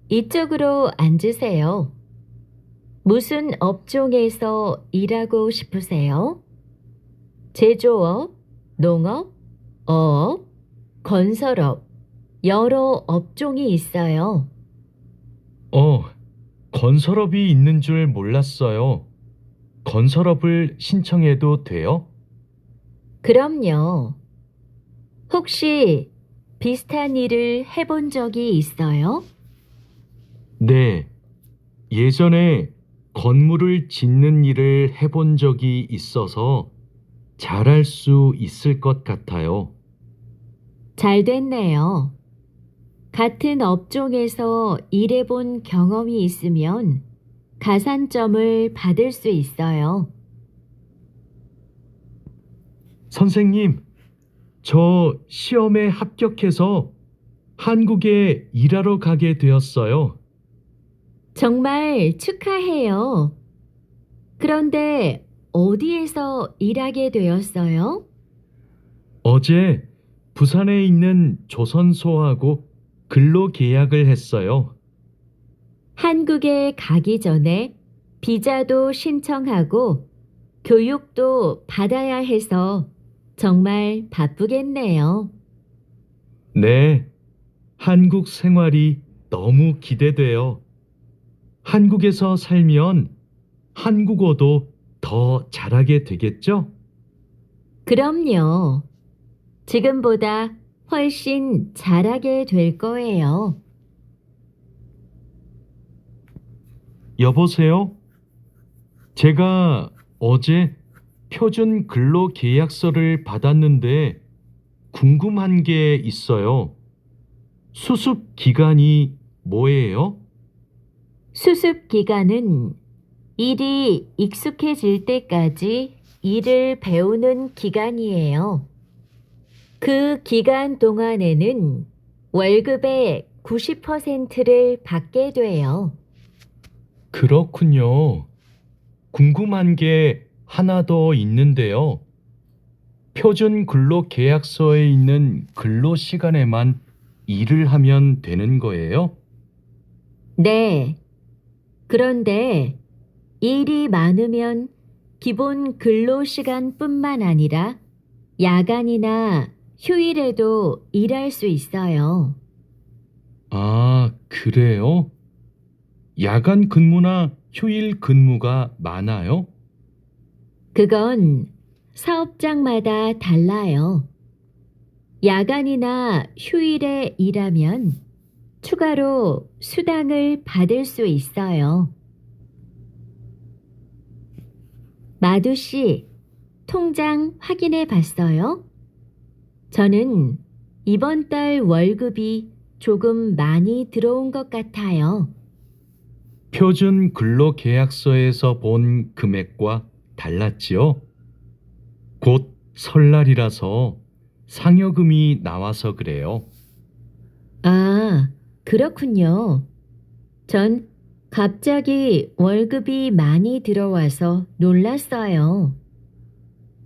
이쪽으로 앉으세요. 무슨 업종에서 일하고 싶으세요? 제조업, 농업, 어업, 건설업, 여러 업종이 있어요. 건설업이 있는 줄 몰랐어요. 건설업을 신청해도 돼요? 그럼요. 혹시 비슷한 일을 해본 적이 있어요? 네. 예전에 건물을 짓는 일을 해본 적이 있어서 잘할 수 있을 것 같아요. 잘 됐네요. 같은 업종에서 일해본 경험이 있으면 가산점을 받을 수 있어요. 선생님, 저 시험에 합격해서 한국에 일하러 가게 되었어요. 정말 축하해요. 그런데 어디에서 일하게 되었어요? 어제 부산에 있는 조선소하고 근로 계약을 했어요. 한국에 가기 전에 비자도 신청하고 교육도 받아야 해서 정말 바쁘겠네요. 네, 한국 생활이 너무 기대돼요. 한국에서 살면 한국어도 더 잘하게 되겠죠? 그럼요. 지금보다 훨씬 잘하게 될 거예요. 여보세요? 제가 어제 표준 근로 계약서를 받았는데 궁금한 게 있어요. 수습 기간이 뭐예요? 수습 기간은 일이 익숙해질 때까지 일을 배우는 기간이에요. 그 기간 동안에는 월급의 90%를 받게 돼요. 그렇군요. 궁금한 게 하나 더 있는데요. 표준 근로 계약서에 있는 근로 시간에만 일을 하면 되는 거예요? 네. 그런데 일이 많으면 기본 근로시간뿐만 아니라 야간이나 휴일에도 일할 수 있어요. 아, 그래요? 야간 근무나 휴일 근무가 많아요? 그건 사업장마다 달라요. 야간이나 휴일에 일하면 추가로 수당을 받을 수 있어요. 마두 씨, 통장 확인해 봤어요? 저는 이번 달 월급이 조금 많이 들어온 것 같아요. 표준 근로계약서에서 본 금액과 달랐지요? 곧 설날이라서 상여금이 나와서 그래요. 아, 그렇군요. 전 갑자기 월급이 많이 들어와서 놀랐어요.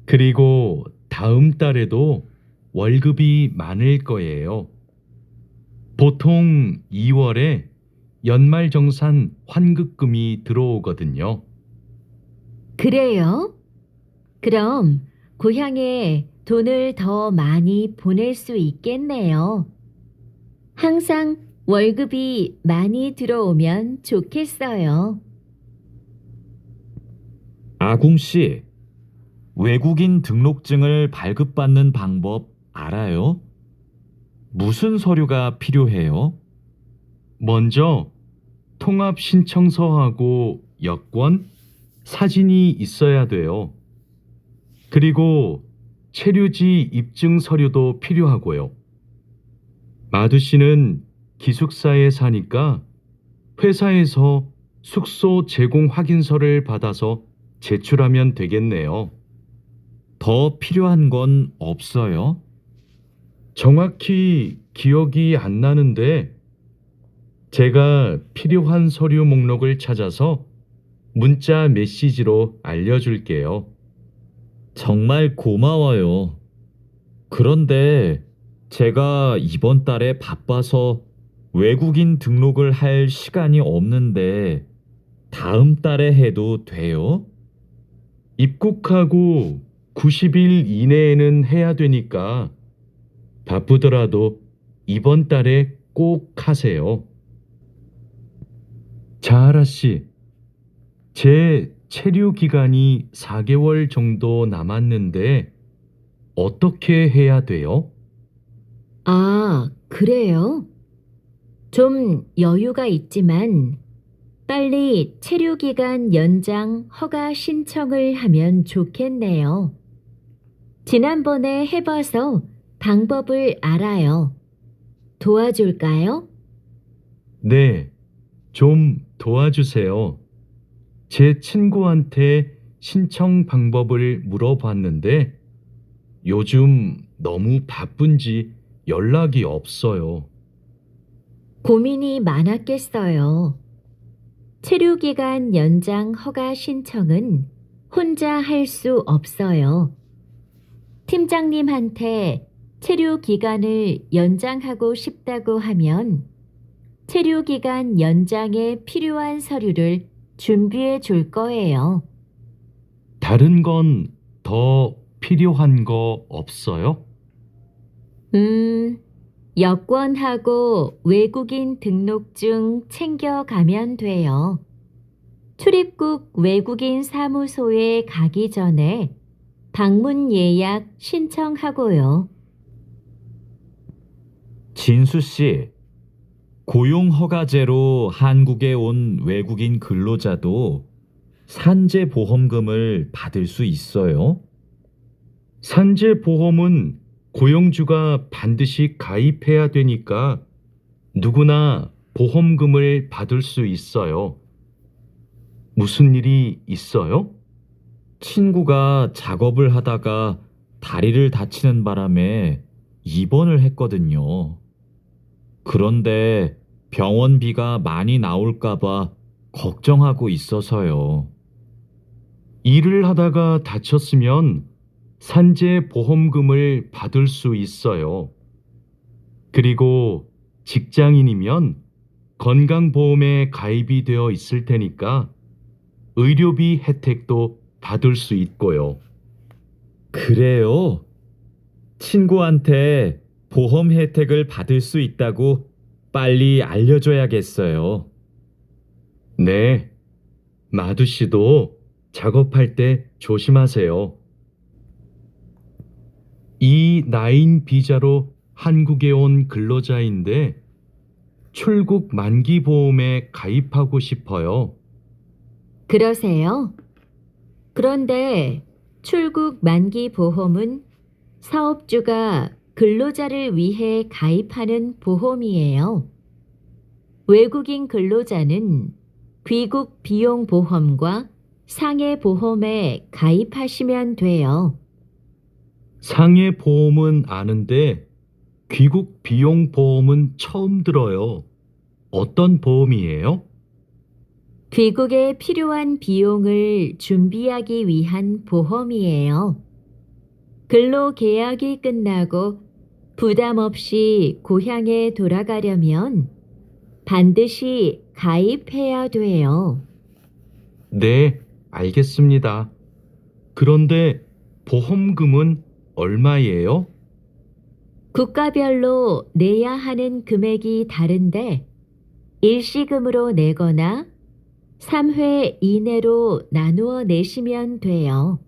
그리고 다음 달에도 월급이 많을 거예요. 보통 2월에 연말정산 환급금이 들어오거든요. 그래요? 그럼 고향에 돈을 더 많이 보낼 수 있겠네요. 항상 월급이 많이 들어오면 좋겠어요. 아궁 씨, 외국인 등록증을 발급받는 방법 알아요? 무슨 서류가 필요해요? 먼저 통합신청서하고 여권, 사진이 있어야 돼요. 그리고 체류지 입증 서류도 필요하고요. 마두 씨는 기숙사에 사니까 회사에서 숙소 제공 확인서를 받아서 제출하면 되겠네요. 더 필요한 건 없어요? 정확히 기억이 안 나는데 제가 필요한 서류 목록을 찾아서 문자 메시지로 알려줄게요. 정말 고마워요. 그런데 제가 이번 달에 바빠서 외국인 등록을 할 시간이 없는데 다음 달에 해도 돼요? 입국하고 90일 이내에는 해야 되니까 바쁘더라도 이번 달에 꼭 하세요. 자하라 씨, 제 체류 기간이 4개월 정도 남았는데 어떻게 해야 돼요? 아, 그래요? 좀 여유가 있지만 빨리 체류기간 연장 허가 신청을 하면 좋겠네요. 지난번에 해봐서 방법을 알아요. 도와줄까요? 네, 좀 도와주세요. 제 친구한테 신청 방법을 물어봤는데 요즘 너무 바쁜지 연락이 없어요. 고민이 많았겠어요. 체류기간 연장 허가 신청은 혼자 할 수 없어요. 팀장님한테 체류기간을 연장하고 싶다고 하면 체류기간 연장에 필요한 서류를 준비해 줄 거예요. 다른 건 더 필요한 거 없어요? 여권하고 외국인 등록증 챙겨가면 돼요. 출입국 외국인 사무소에 가기 전에 방문 예약 신청하고요. 진수 씨, 고용 허가제로 한국에 온 외국인 근로자도 산재 보험금을 받을 수 있어요? 산재 보험은 고용주가 반드시 가입해야 되니까 누구나 보험금을 받을 수 있어요. 무슨 일이 있어요? 친구가 작업을 하다가 다리를 다치는 바람에 입원을 했거든요. 그런데 병원비가 많이 나올까봐 걱정하고 있어서요. 일을 하다가 다쳤으면 산재 보험금을 받을 수 있어요. 그리고 직장인이면 건강보험에 가입이 되어 있을 테니까 의료비 혜택도 받을 수 있고요. 그래요? 친구한테 보험 혜택을 받을 수 있다고 빨리 알려줘야겠어요. 네, 마두 씨도 작업할 때 조심하세요. E9 비자로 한국에 온 근로자인데 출국 만기 보험에 가입하고 싶어요. 그러세요? 그런데 출국 만기 보험은 사업주가 근로자를 위해 가입하는 보험이에요. 외국인 근로자는 귀국 비용 보험과 상해 보험에 가입하시면 돼요. 상해 보험은 아는데 귀국 비용 보험은 처음 들어요. 어떤 보험이에요? 귀국에 필요한 비용을 준비하기 위한 보험이에요. 근로 계약이 끝나고 부담 없이 고향에 돌아가려면 반드시 가입해야 돼요. 네, 알겠습니다. 그런데 보험금은 얼마예요? 국가별로 내야 하는 금액이 다른데 일시금으로 내거나 3회 이내로 나누어 내시면 돼요.